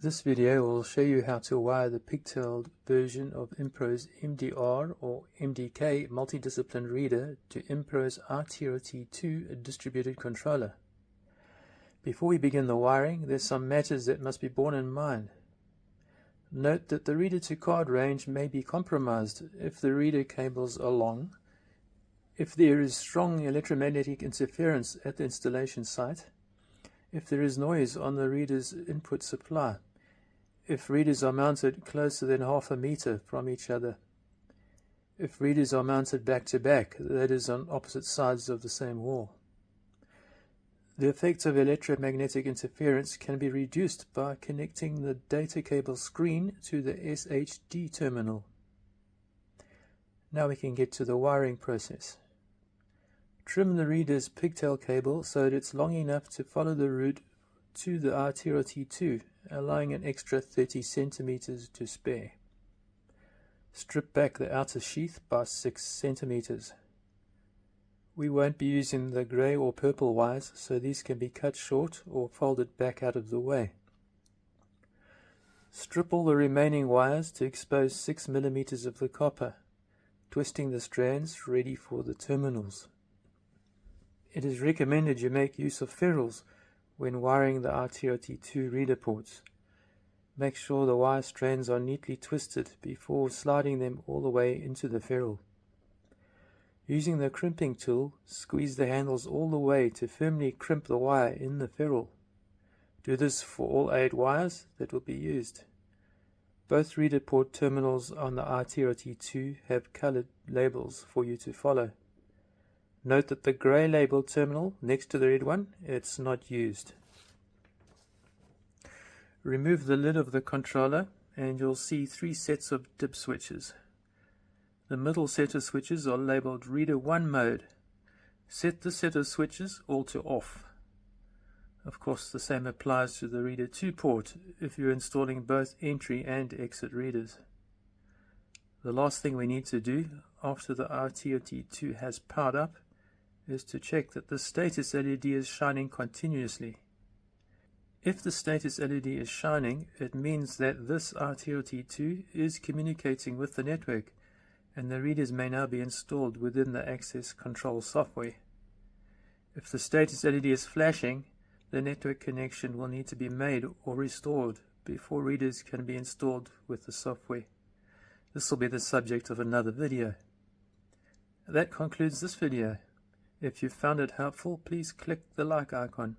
This video will show you how to wire the Pigtail version of Impro's MDR or MDK multidiscipline reader to Impro's iTRT2 distributed controller. Before we begin the wiring, there's some matters that must be borne in mind. Note that the reader to card range may be compromised if the reader cables are long, if there is strong electromagnetic interference at the installation site, if there is noise on the reader's input supply, if readers are mounted closer than half a meter from each other, if readers are mounted back to back, that is on opposite sides of the same wall. The effect of electromagnetic interference can be reduced by connecting the data cable screen to the SHD terminal. Now we can get to the wiring process. Trim the reader's pigtail cable so that it's long enough to follow the route to the iTRT2, allowing an extra 30 centimeters to spare. Strip back the outer sheath by 6 centimeters. We won't be using the grey or purple wires, so these can be cut short or folded back out of the way. Strip all the remaining wires to expose 6 millimeters of the copper, twisting the strands ready for the terminals. It is recommended you make use of ferrules when wiring the iTRT2 reader ports. Make sure the wire strands are neatly twisted before sliding them all the way into the ferrule. Using the crimping tool, squeeze the handles all the way to firmly crimp the wire in the ferrule. Do this for all 8 wires that will be used. Both reader port terminals on the iTRT2 have colored labels for you to follow. Note that the grey labeled terminal next to the red one, it's not used. Remove the lid of the controller and you'll see 3 sets of dip switches. The middle set of switches are labeled Reader 1 mode. Set the set of switches all to off. Of course, the same applies to the Reader 2 port if you're installing both entry and exit readers. The last thing we need to do after the iTRT2 has powered up is to check that the status LED is shining continuously. If the status LED is shining, it means that this iTRT2 is communicating with the network, and the readers may now be installed within the access control software. If the status LED is flashing, the network connection will need to be made or restored before readers can be installed with the software. This will be the subject of another video. That concludes this video. If you found it helpful, please click the like icon.